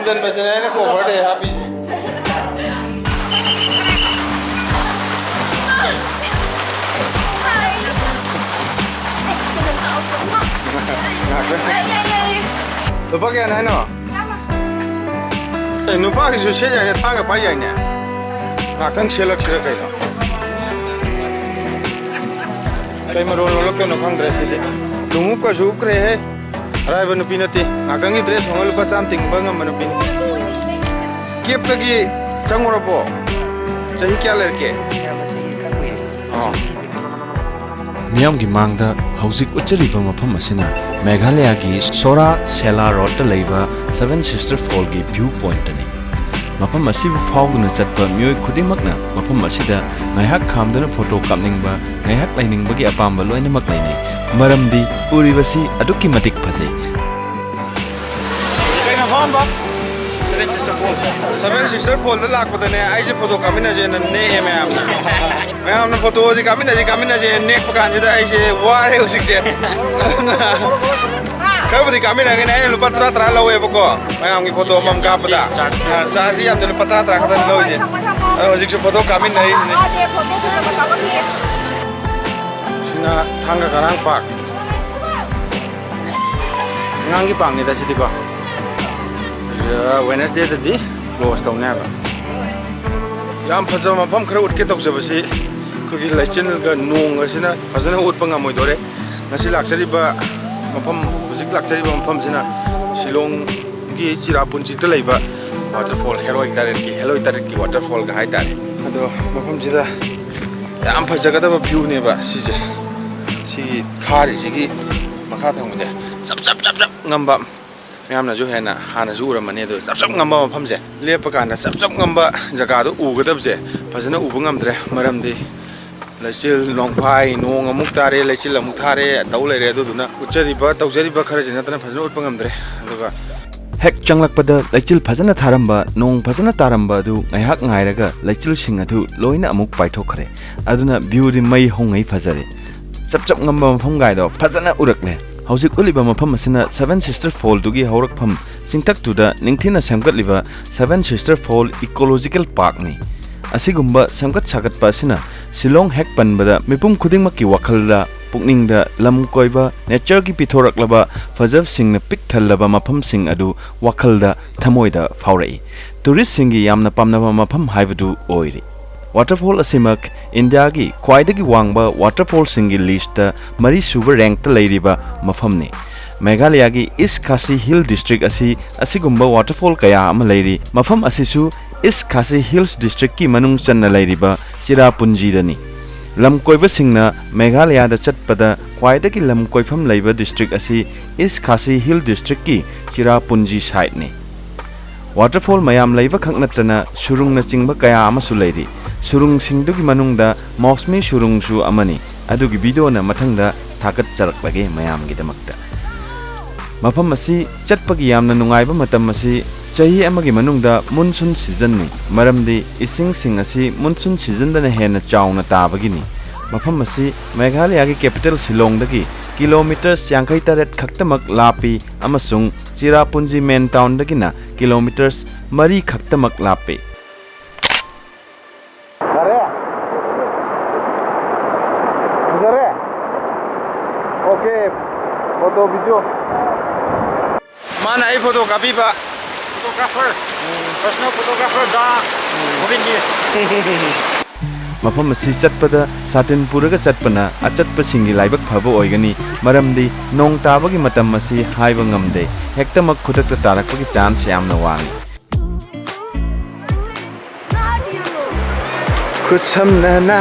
kumjan basina na cover de happy. Lupa kaya na ano? Eh, lupa kasi siya niya tanga pa yan niya. Nakang silak kayo. Kaya marunong ka no kang dress ito. Tunggu ka sukre he. Aray ba no pinati? Nakang i-dress mo lupa something ba nga manupin? Kiyap kagi sangura po. Sahi kya lerke? Oh. Miyamgi mangda hauzik uchaliba mafam asina Meghalaya gi Sora Sela Road ta leiba Seven Sister Fall gi view point ani mafam asibu fawduna chatpa mioi khudimakna mafam asida ngaihak khamdana photo kapningba ngaihak lainingba gi apamba loinamak lainai maramdi uribasi adukki matik phajai Kaina famba Seven Sister Fall da lakpadane aise photo kamina je na ne ma'am ने photo जी कामी नजी नेक पकान जी दा ऐसे वारे उसी से कब दी कामी नगे नहीं लुपा तरा लाओ बको मैम की फोटो मम का पता साजी हम तो लुपा तरा खतन लो जी उसी से फोटो कामी नहीं ना थांगा करांग पाक ngangi pang ni दा सिटी को Wednesday दी close तो नहीं है याम फजम मफम खरा उठ के तौजबसी खुगी लाइचिन ग नोंग असिना फजना उठ पंगा मोइदोरे नसी लाक्चरीबा मफम हुजिक लाक्चरीबा मफम सिना शिलोंग गी चिरापुंची त लैबा वाटरफॉल हेरोइक तारेट की वाटरफॉल ग हाइ तारे अदो मफम जिदा याम फजगदबा व्यू नेबा सिजे सी खारि सिगी मखा थंगजे सब ngamba मैम जो है ना हाँ जूर मने सब गम्बा मफमसे लेपकान सब गम्बा जगह उगदबसे फजना उब गमद्रे मरमदी लैचिल नोंफाई नोंग अमुक तारे लैचिल अमुक थारे तौ लेरे अदुना उच्चरिबा तौजरिबा खरजि नतना फजना उठप गमद्रे अदुगा हेक चंगलकपदा लैचिल फजना थारंबा नोंग फजना तारंबा दु ngaiहak ngairaga लैचिल सिंग अदु लोइना अमुक पाइथोखरे अदुना व्यू दि मै होंgai फजरे सब गम्बा मफम गाइदो फजना उरकले हौजिक उलिबा मफम असना Seven Sister Fall दुगी हौरकफम सिंगथक तुदा निंगथिना सेमगतलिबा Seven Sister Fall Ecological Park नि असिगुम्बा सेमगत सागतपा असना शिलोंग हेक पनबदा मिपुम खुदिंगमकी वखलदा पुकनिंगदा लम कोइबा नेचर की पिथोरकलबा फजब सिंगना पिक थल्लबा मफम सिंग अदु वखलदा थमोइदा फावरई tourist सिंगी यामना पामनबा मफम हाइबदु ओइरि Waterfall asimak India gi khwaidagi wangba waterfall singi list mari suba rank ta leiriba mafamni Meghalaya gi East Khasi Hill district asigumba waterfall kaya ama leiri mafam asisu East Khasi Hills district ki manung channa leiriba Chirapunji dani lam koiba singna Meghalaya da chatpada khwaidagi lam koifam leiba district asi East Khasi Hill district ki Chirapunji side ni waterfall mayam leiba khaknatana surung na chingba kaya ama su leiri surung singdugi manungda Mawsmai surung su amani adugi video na mathangda thakat charaklage mayam gi damakta mafam asi chatpagi yamna nungaiba matam asi chahi amagi manungda monsoon season ni maramdi ising sing asi monsoon season da na hena chauna tabagi ni mafam asi Meghalaya gi capital Shillong dagi kilometers 58 khaktamak lapi amasung Chirapunji main town dagi na kilometers 3 khaktamak lapi Okay, foto video. Mana ai foto copy ba? Photographer. Personal photographer da. Moving mafam asi chatpada satin puraga chatpana achatpa singi laibak phabo oigani maramdi nong tabagi matam asi haiba ngamde hektamak khutakta tarakpagi chance yamna wangi khusamnana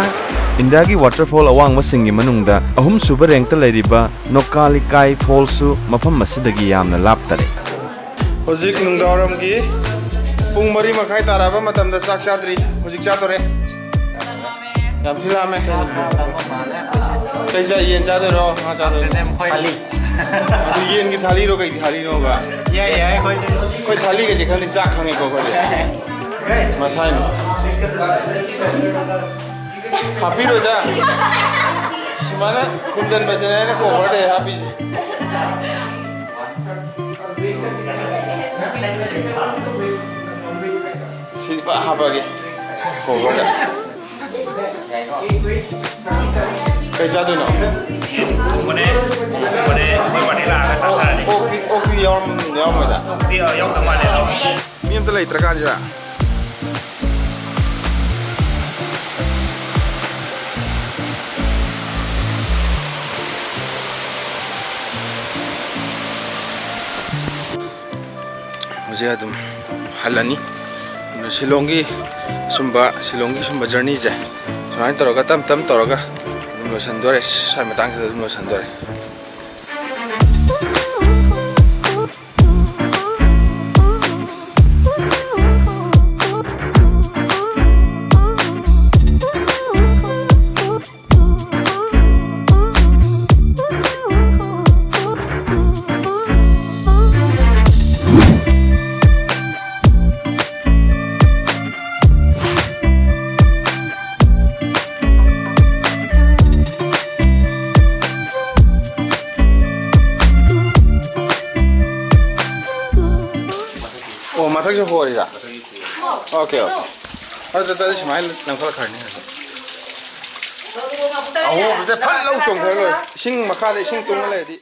Indagi waterfall awang masingi manungda ahum suba rank ta leiriba Nohsngithiang Falls su mafam masidagi yamna laptare Hojik nungdaram gi pung mari makai taraba matam da sak chadri hojik chatore yam silame kaisa yen chadero ha chadero thali yen gi thali ro kai thali no ba ya koi thali ge je khani sak khange ko ko masai happy roja simana kumjan basina na ko bade happy ꯁꯤꯗꯤ ꯄꯨꯔꯥ ꯍꯥꯞꯄꯒꯦ ꯀꯣꯕꯔꯗ ꯀꯩ ꯆꯥꯗꯣꯏꯅꯣ ꯊꯣꯡꯕꯅꯦ ꯑꯩꯈꯣꯏ party ꯂꯥꯛꯑꯒ ꯆꯥꯊꯔꯅꯤ ꯑꯣꯛꯇꯤ ꯌꯥꯎꯔꯝꯃꯣꯏꯗ ꯑꯣꯛꯇꯤ ꯌꯥꯎꯗ ꯃꯥꯜꯂꯦ ꯑꯗꯣ ꯃꯤ ꯑꯝꯇ ꯂꯩꯇ꯭ꯔꯀꯥꯟꯁꯤꯗ ꯍꯧꯖꯤꯛ ꯑꯗꯨꯝ ꯍꯜꯂꯅꯤ ꯁꯤꯂꯣꯡꯒꯤ ꯁꯨꯝꯕ ꯖꯔꯅꯤꯁꯦ ꯁꯨꯃꯥꯏꯅ ꯇꯧꯔꯒ ꯇꯞ ꯇꯧꯔꯒ ꯑꯗꯨꯝ ꯂꯣꯏꯁꯤꯟꯗꯣꯔꯦ ꯁ꯭ꯋꯥꯏ ꯃꯇꯥꯡꯁꯤꯗ ꯑꯗꯨꯝ ꯂꯣꯏꯁꯤꯟꯗꯣꯔꯦ ꯑꯣ ꯃꯊꯛꯁꯨ ꯍꯣꯔꯤꯔꯥ ꯑꯣꯀꯦ ꯑꯗꯨꯗꯤ ꯁꯨꯃꯥꯏꯅ ꯂꯪꯈꯠꯂꯛꯈ꯭ꯔꯅꯤ ꯑꯍꯣꯕꯁꯦ ꯐꯠ ꯂꯧ ꯆꯣꯡꯊꯔ ꯂꯣꯏ ꯏꯁꯤꯡ ꯃꯈꯥꯗ ꯏꯁꯤꯡ ꯇꯨꯡꯉ ꯂꯩꯔꯗꯤ